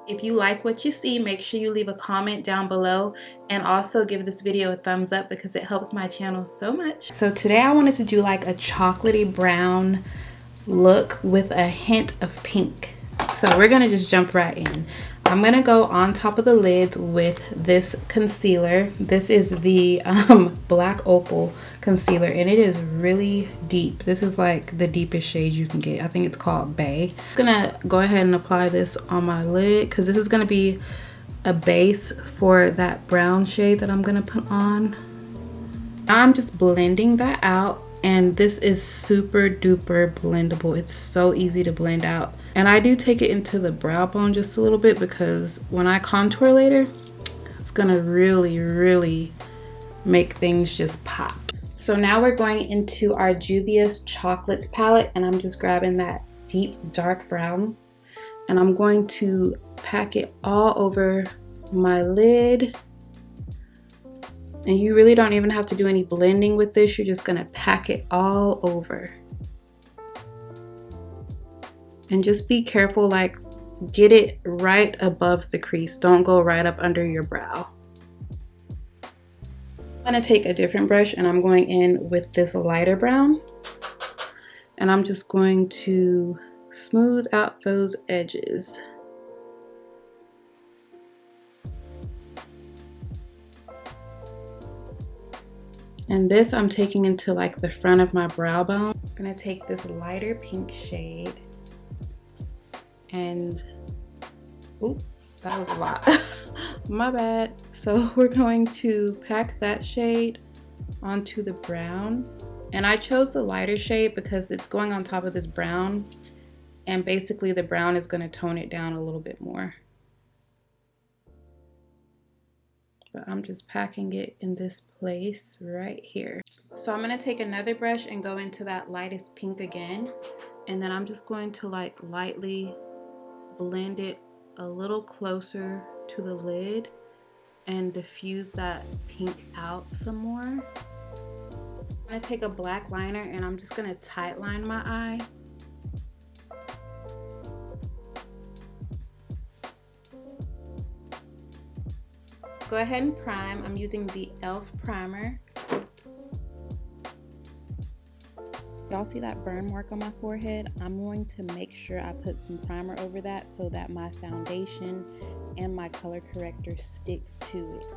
If you like what you see, make sure you leave a comment down below and also give this video a thumbs up because it helps my channel so much. So today I wanted to do like a chocolatey brown look with a hint of pink. So we're gonna just jump right in. I'm gonna go on top of the lids with this concealer. This is the Black Opal concealer, and it is really deep. This is like the deepest shade you can get. I think it's called Bay. I'm gonna go ahead and apply this on my lid because this is gonna be a base for that brown shade that I'm gonna put on. I'm just blending that out, and this is super duper blendable. It's so easy to blend out. And I do take it into the brow bone just a little bit because when I contour later, it's gonna really make things just pop. So now we're going into our Juvia's Chocolates palette, and I'm just grabbing that deep dark brown, and I'm going to pack it all over my lid. And you really don't even have to do any blending with this. You're just gonna pack it all over. And just be careful, like get it right above the crease. Don't go right up under your brow. I'm gonna take a different brush and I'm going in with this lighter brown. And I'm just going to smooth out those edges. And this I'm taking into like the front of my brow bone. I'm gonna take this lighter pink shade and, oop, that was a lot. My bad. So we're going to pack that shade onto the brown. And I chose the lighter shade because it's going on top of this brown. And basically the brown is gonna tone it down a little bit more. But I'm just packing it in this place right here. So I'm gonna take another brush and go into that lightest pink again. And then I'm just going to like lightly blend it a little closer to the lid and diffuse that pink out some more. I'm gonna take a black liner and I'm just gonna tight line my eye. Go ahead and prime. I'm using the e.l.f. primer. Y'all see that burn mark on my forehead? I'm going to make sure I put some primer over that so that my foundation and my color corrector stick to it.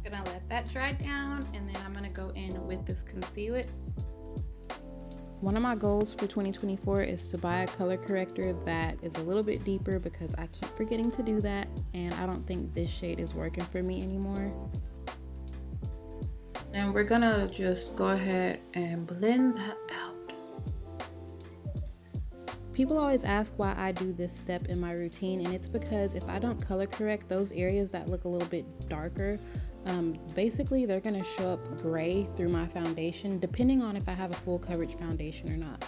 I'm gonna let that dry down and then I'm gonna go in with this concealer. One of my goals for 2024 is to buy a color corrector that is a little bit deeper because I keep forgetting to do that, and I don't think this shade is working for me anymore. And we're gonna just go ahead and blend that out. People always ask why I do this step in my routine, and it's because if I don't color correct those areas that look a little bit darker, basically they're gonna show up gray through my foundation, depending on if I have a full coverage foundation or not.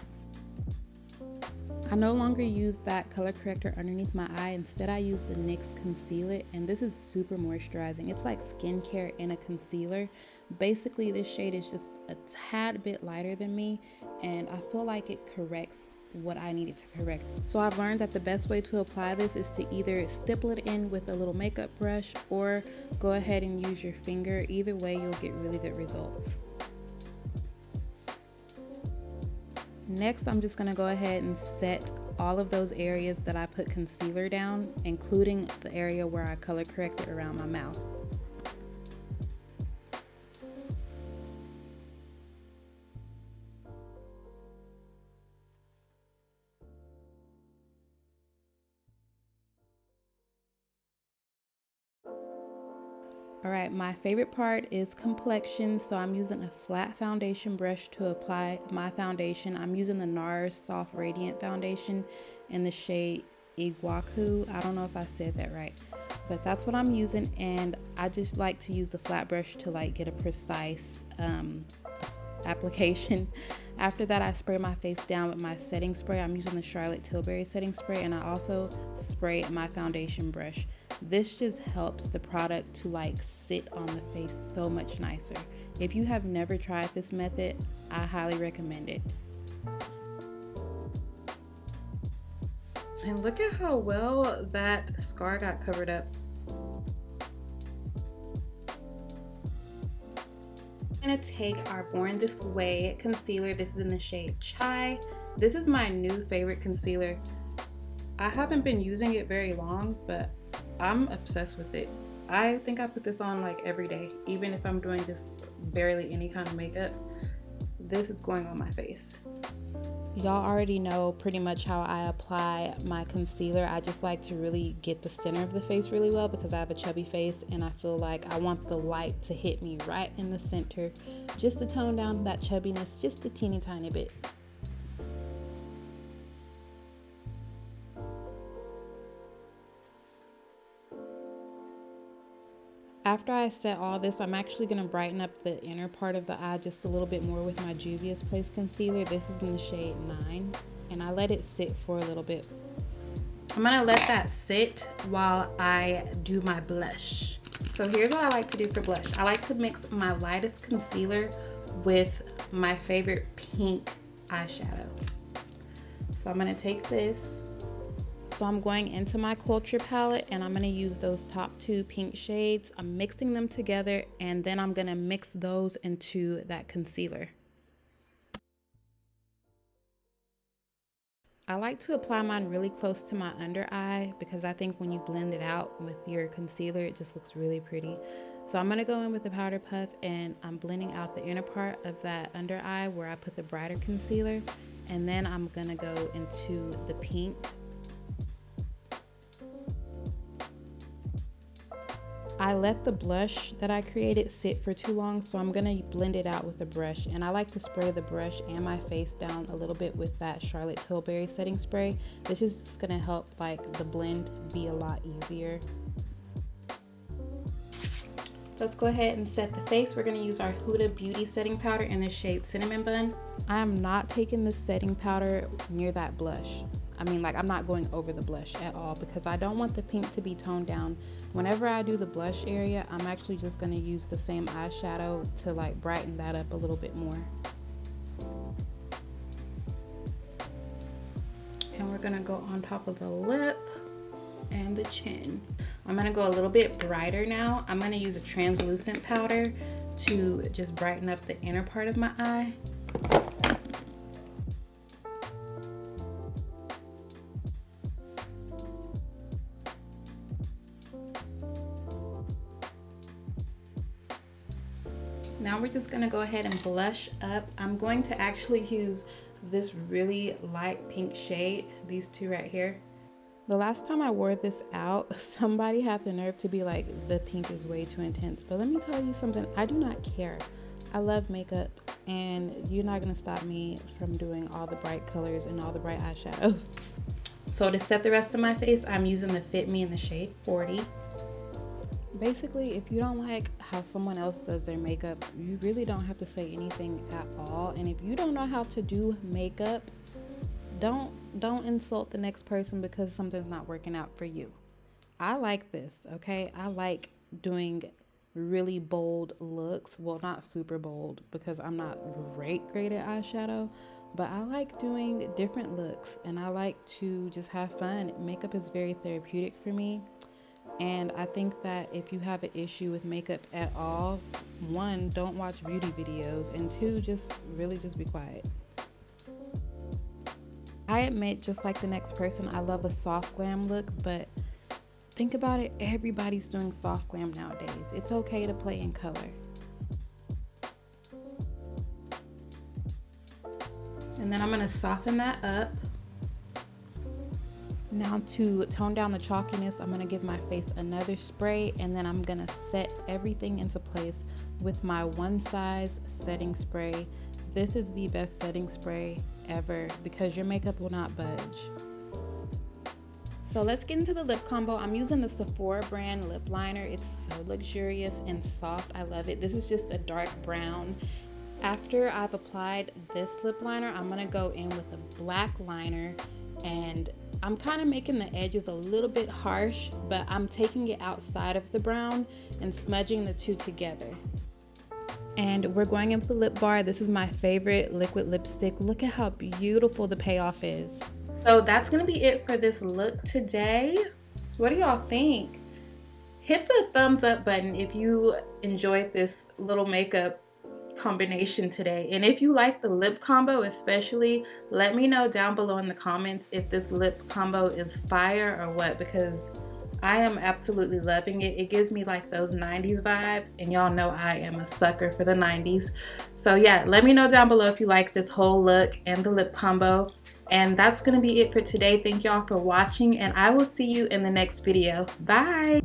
I no longer use that color corrector underneath my eye. Instead, I use the NYX Conceal-It, and this is super moisturizing. It's like skincare in a concealer. Basically, this shade is just a tad bit lighter than me, and I feel like it corrects what I needed to correct. So I've learned that the best way to apply this is to either stipple it in with a little makeup brush or go ahead and use your finger. Either way, you'll get really good results. Next, I'm just gonna go ahead and set all of those areas that I put concealer down, including the area where I color corrected around my mouth. Alright, my favorite part is complexion, so I'm using a flat foundation brush to apply my foundation. I'm using the NARS Soft Radiant Foundation in the shade Iguaku. I don't know if I said that right, but that's what I'm using, and I just like to use the flat brush to like get a precise application. After that, I spray my face down with my setting spray. I'm using the Charlotte Tilbury setting spray, and I also spray my foundation brush. This just helps the product to like sit on the face so much nicer. If you have never tried this method, I highly recommend it. And look at how well that scar got covered up. I'm gonna take our Born This Way concealer. This is in the shade Chai. This is my new favorite concealer. I haven't been using it very long, but I'm obsessed with it. I think I put this on like every day, even if I'm doing just barely any kind of makeup. This is going on my face. Y'all already know pretty much how I apply my concealer. I just like to really get the center of the face really well because I have a chubby face and I feel like I want the light to hit me right in the center just to tone down that chubbiness just a teeny tiny bit. After I set all this, I'm actually going to brighten up the inner part of the eye just a little bit more with my Juvia's Place concealer. This is in the shade 9, and I let it sit for a little bit. I'm going to let that sit while I do my blush. So here's what I like to do for blush. I like to mix my lightest concealer with my favorite pink eyeshadow. So I'm going to take this. So I'm going into my Culture palette and I'm going to use those top 2 pink shades. I'm mixing them together and then I'm going to mix those into that concealer. I like to apply mine really close to my under eye because I think when you blend it out with your concealer, it just looks really pretty. So I'm going to go in with the powder puff and I'm blending out the inner part of that under eye where I put the brighter concealer. And then I'm going to go into the pink. I let the blush that I created sit for too long, so I'm gonna blend it out with a brush. And I like to spray the brush and my face down a little bit with that Charlotte Tilbury setting spray. This is just gonna help like the blend be a lot easier. Let's go ahead and set the face. We're gonna use our Huda Beauty setting powder in the shade Cinnamon Bun. I am not taking the setting powder near that blush. I mean, like, I'm not going over the blush at all because I don't want the pink to be toned down. Whenever I do the blush area, I'm actually just going to use the same eyeshadow to like brighten that up a little bit more. And we're going to go on top of the lip and the chin. I'm going to go a little bit brighter now. I'm going to use a translucent powder to just brighten up the inner part of my eye. Now we're just gonna go ahead and blush up. I'm going to actually use this really light pink shade, these 2 right here. The last time I wore this out, somebody had the nerve to be like, the pink is way too intense. But let me tell you something, I do not care. I love makeup and you're not gonna stop me from doing all the bright colors and all the bright eyeshadows. So to set the rest of my face, I'm using the Fit Me in the shade 40. Basically, if you don't like how someone else does their makeup, you really don't have to say anything at all. And if you don't know how to do makeup, don't insult the next person because something's not working out for you. I like this, okay? I like doing really bold looks. Well, not super bold because I'm not great at eyeshadow, but I like doing different looks and I like to just have fun. Makeup is very therapeutic for me. And I think that if you have an issue with makeup at all, 1, don't watch beauty videos, and 2, just be quiet. I admit, just like the next person, I love a soft glam look, but think about it, everybody's doing soft glam nowadays. It's okay to play in color. And then I'm gonna soften that up. Now to tone down the chalkiness, I'm going to give my face another spray and then I'm going to set everything into place with my One Size setting spray. This is the best setting spray ever because your makeup will not budge. So let's get into the lip combo. I'm using the Sephora brand lip liner. It's so luxurious and soft. I love it. This is just a dark brown. After I've applied this lip liner, I'm going to go in with a black liner and I'm kind of making the edges a little bit harsh, but I'm taking it outside of the brown and smudging the 2 together. And we're going in with the lip bar. This is my favorite liquid lipstick. Look at how beautiful the payoff is. So that's gonna be it for this look today. What do y'all think? Hit the thumbs up button if you enjoyed this little makeup combination today, and if you like the lip combo especially, let me know down below in the comments if this lip combo is fire or what, because I am absolutely loving it. It gives me like those 90s vibes, and y'all know I am a sucker for the 90s. So yeah, let me know down below if you like this whole look and the lip combo. And that's gonna be it for today. Thank y'all for watching, and I will see you in the next video. Bye.